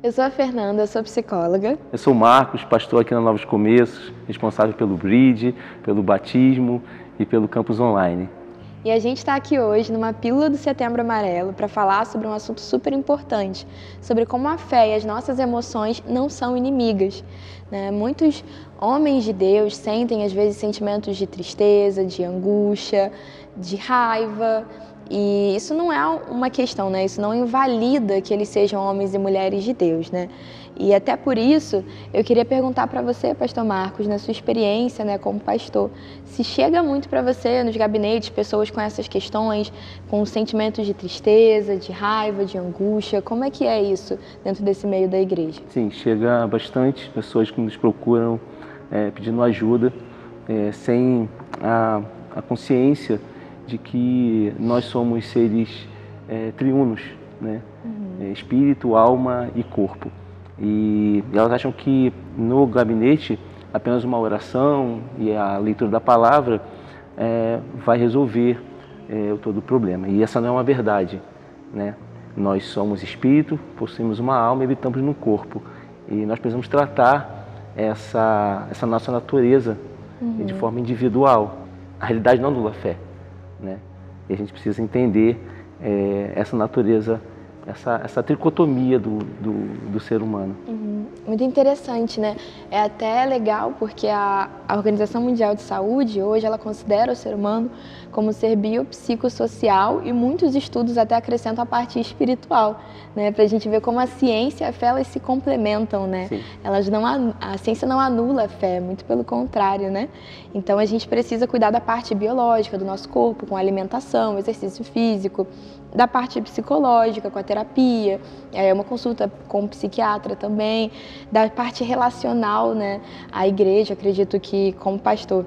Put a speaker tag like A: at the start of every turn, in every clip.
A: Eu sou a Fernanda, sou psicóloga.
B: Eu sou o Marcos, pastor aqui na Novos Começos, responsável pelo Bridge, pelo batismo e pelo campus online.
A: E a gente está aqui hoje numa Pílula do Setembro Amarelo para falar sobre um assunto super importante, sobre como a fé e as nossas emoções não são inimigas, né? Muitos homens de Deus sentem às vezes sentimentos de tristeza, de angústia, de raiva. E isso não é uma questão, né? Isso não invalida que eles sejam homens e mulheres de Deus, né? E até por isso, eu queria perguntar para você, pastor Marcos, na sua experiência, né, como pastor, se chega muito para você nos gabinetes pessoas com essas questões, com sentimentos de tristeza, de raiva, de angústia, como é que é isso dentro desse meio da igreja?
B: Sim, chega bastante pessoas que nos procuram pedindo ajuda, sem a consciência de que nós somos seres triunos, né? Espírito, alma e corpo. E elas acham que no gabinete apenas uma oração e a leitura da palavra vai resolver todo o problema. E essa não é uma verdade, né? Nós somos espírito, possuímos uma alma e habitamos no corpo. E nós precisamos tratar essa nossa natureza de forma individual. A realidade não anula a fé, né? E a gente precisa entender essa natureza, essa tricotomia do ser humano.
A: Muito interessante, né? É até legal porque a Organização Mundial de Saúde, hoje, ela considera o ser humano como ser biopsicossocial e muitos estudos até acrescentam a parte espiritual, né? Pra gente ver como a ciência e a fé, elas se complementam, né?
B: Sim.
A: A ciência não anula a fé, muito pelo contrário, né? Então a gente precisa cuidar da parte biológica do nosso corpo, com alimentação, exercício físico, da parte psicológica, com a terapia, uma consulta com um psiquiatra também, da parte relacional, né? A igreja, acredito que como pastor,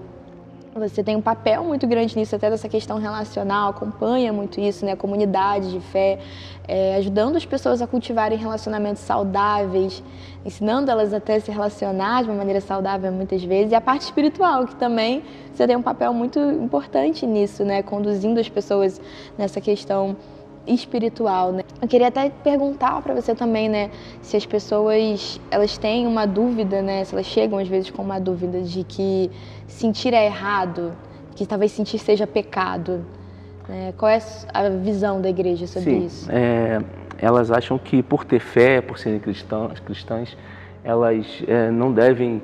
A: você tem um papel muito grande nisso, até dessa questão relacional, acompanha muito isso, né? Comunidade de fé, ajudando as pessoas a cultivarem relacionamentos saudáveis, ensinando elas até a se relacionar de uma maneira saudável muitas vezes, e a parte espiritual, que também você tem um papel muito importante nisso, né? Conduzindo as pessoas nessa questão espiritual, né? Eu queria até perguntar para você também, né, se as pessoas, elas têm uma dúvida, né, se elas chegam às vezes com uma dúvida de que sentir é errado, que talvez sentir seja pecado, né? Qual é a visão da igreja sobre isso?
B: Elas acham que por ter fé, por serem cristãs, elas não devem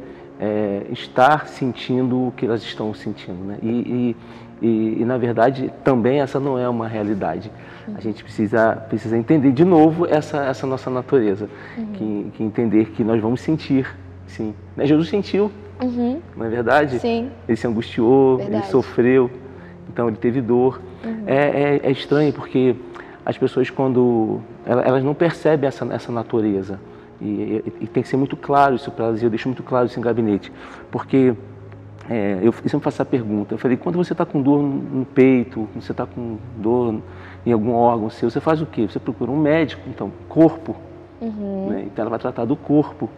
B: estar sentindo o que elas estão sentindo, né? E na verdade também essa não é uma realidade. A gente precisa entender de novo essa nossa natureza, que entender que nós vamos sentir, sim. Né? Jesus sentiu, não é verdade?
A: Sim.
B: Ele se angustiou,
A: Verdade.
B: ele sofreu, então ele teve dor. É estranho porque as pessoas quando elas não percebem essa natureza e tem que ser muito claro isso para elas. Eu deixo muito claro isso em gabinete, porque eu sempre faço essa pergunta. Eu falei, quando você está com dor no peito, quando você está com dor em algum órgão seu, você faz o quê? Você procura um médico, então, corpo. Né? Então ela vai tratar do corpo.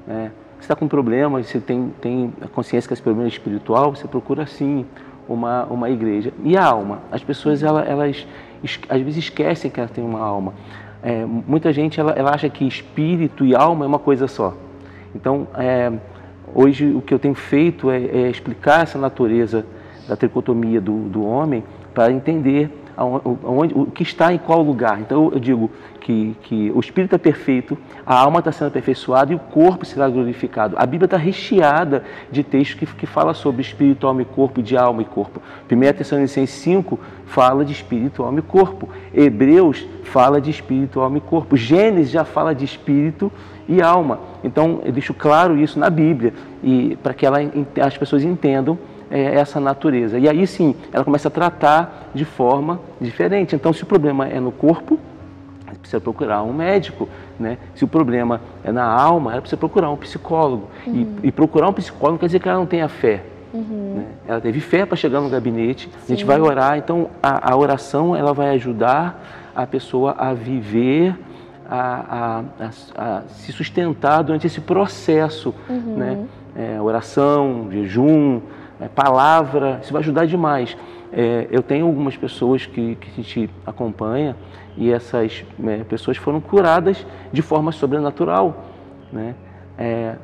B: Né? Você está com problemas, você tem a consciência que esse problema é espiritual, você procura sim uma igreja. E a alma? As pessoas, elas às vezes esquecem que ela tem uma alma. Muita gente ela acha que espírito e alma é uma coisa só. Então, hoje o que eu tenho feito é explicar essa natureza da tricotomia do homem para entender o que está em qual lugar. Então eu digo que o espírito é perfeito, a alma está sendo aperfeiçoada e o corpo será glorificado. A Bíblia está recheada de textos que fala sobre espírito, alma e corpo, de alma e corpo. 1 Tessalonicenses 5 fala de espírito, alma e corpo. Hebreus fala de espírito, alma e corpo. Gênesis já fala de espírito e alma. Então eu deixo claro isso na Bíblia e para que as pessoas entendam essa natureza. E aí sim, ela começa a tratar de forma diferente. Então, se o problema é no corpo, ela precisa procurar um médico, né? Se o problema é na alma, ela precisa procurar um psicólogo. E procurar um psicólogo não quer dizer que ela não tenha fé. Né? Ela teve fé para chegar no gabinete, a gente vai orar. Então, a oração ela vai ajudar a pessoa a viver, a se sustentar durante esse processo, né? Oração, jejum, palavra, isso vai ajudar demais. Eu tenho algumas pessoas que a gente acompanha e essas pessoas foram curadas de forma sobrenatural, né?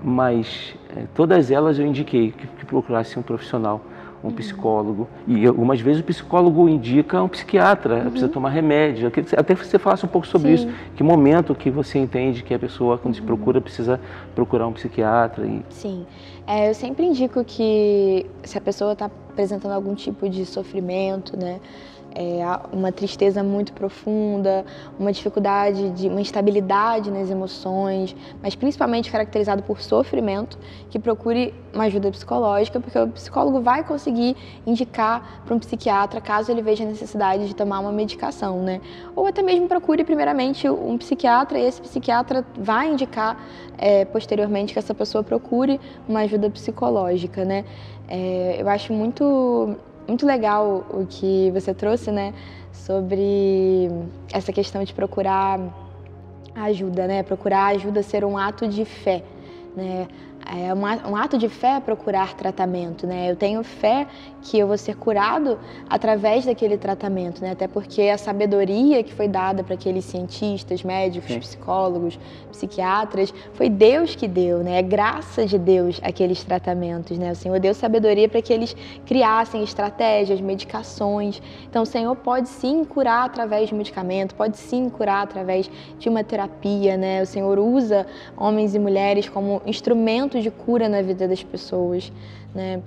B: Mas todas elas eu indiquei que procurassem um profissional, um psicólogo, e algumas vezes o psicólogo indica um psiquiatra, precisa tomar remédio. Até que você falasse um pouco sobre isso, que momento que você entende que a pessoa, quando se procura, precisa procurar um psiquiatra.
A: Sim, eu sempre indico que se a pessoa está apresentando algum tipo de sofrimento, né, uma tristeza muito profunda, uma dificuldade, uma instabilidade nas emoções, mas principalmente caracterizado por sofrimento, que procure uma ajuda psicológica, porque o psicólogo vai conseguir indicar para um psiquiatra caso ele veja a necessidade de tomar uma medicação, né? Ou até mesmo procure primeiramente um psiquiatra e esse psiquiatra vai indicar posteriormente que essa pessoa procure uma ajuda psicológica, né? Eu acho muito legal o que você trouxe, né, sobre essa questão de procurar ajuda, né, procurar ajuda ser um ato de fé, né, um ato de fé é procurar tratamento, né, eu tenho fé que eu vou ser curado através daquele tratamento, né, até porque a sabedoria que foi dada para aqueles cientistas, médicos, psicólogos, psiquiatras, foi Deus que deu, né, é graça de Deus aqueles tratamentos, né, o Senhor deu sabedoria para que eles criassem estratégias, medicações, então o Senhor pode sim curar através de medicamento, pode sim curar através de uma terapia, né, o Senhor usa homens e mulheres como instrumentos de cura na vida das pessoas, né?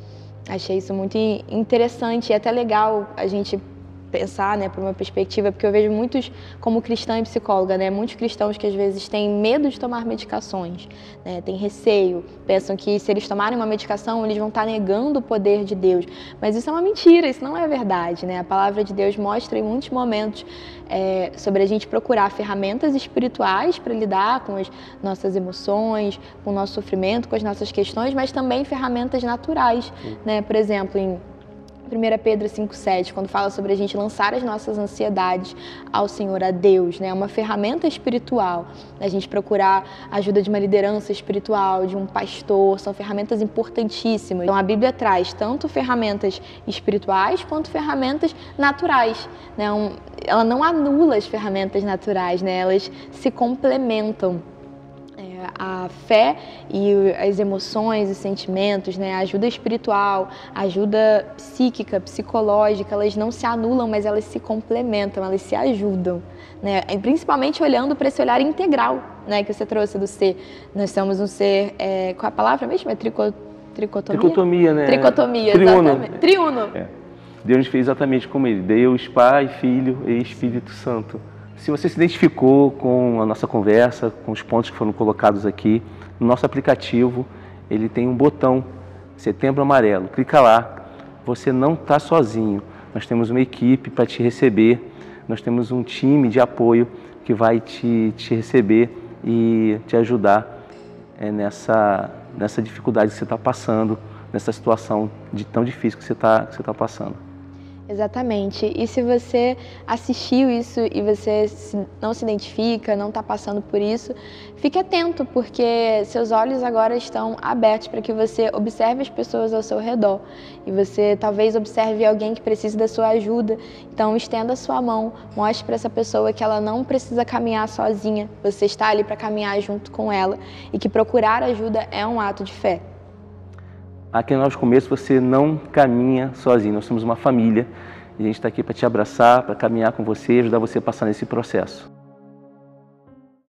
A: Achei isso muito interessante e até legal a gente pensar, né, por uma perspectiva, porque eu vejo muitos, como cristã e psicóloga, né, muitos cristãos que às vezes têm medo de tomar medicações, né, têm receio, pensam que se eles tomarem uma medicação, eles vão estar negando o poder de Deus, mas isso é uma mentira, isso não é verdade, né, a palavra de Deus mostra em muitos momentos sobre a gente procurar ferramentas espirituais para lidar com as nossas emoções, com o nosso sofrimento, com as nossas questões, mas também ferramentas naturais, né, por exemplo, em 1 Pedro 5,7, quando fala sobre a gente lançar as nossas ansiedades ao Senhor, a Deus, né? Uma ferramenta espiritual, a gente procurar a ajuda de uma liderança espiritual, de um pastor, são ferramentas importantíssimas. Então a Bíblia traz tanto ferramentas espirituais quanto ferramentas naturais, né? Ela não anula as ferramentas naturais, né? Elas se complementam. A fé e as emoções e sentimentos, né? A ajuda espiritual, a ajuda psíquica, psicológica, elas não se anulam, mas elas se complementam, elas se ajudam, né? E principalmente olhando para esse olhar integral, né? Que você trouxe do ser. Nós somos um ser, qual é a palavra mesmo? É tricotomia?
B: Tricotomia, né?
A: Tricotomia,
B: Triuno.
A: Exatamente. Triuno.
B: Deus nos fez exatamente como Ele, Deus, Pai, Filho e Espírito Santo. Se você se identificou com a nossa conversa, com os pontos que foram colocados aqui, no nosso aplicativo, ele tem um botão, Setembro Amarelo. Clica lá, você não está sozinho. Nós temos uma equipe para te receber, nós temos um time de apoio que vai te receber e te ajudar nessa dificuldade que você está passando, nessa situação tão difícil que você está passando.
A: Exatamente. E se você assistiu isso e você não se identifica, não está passando por isso, fique atento, porque seus olhos agora estão abertos para que você observe as pessoas ao seu redor. E você talvez observe alguém que precisa da sua ajuda. Então estenda a sua mão, mostre para essa pessoa que ela não precisa caminhar sozinha. Você está ali para caminhar junto com ela e que procurar ajuda é um ato de fé.
B: Aqui no Novos Começos você não caminha sozinho, nós somos uma família e a gente está aqui para te abraçar, para caminhar com você e ajudar você a passar nesse processo.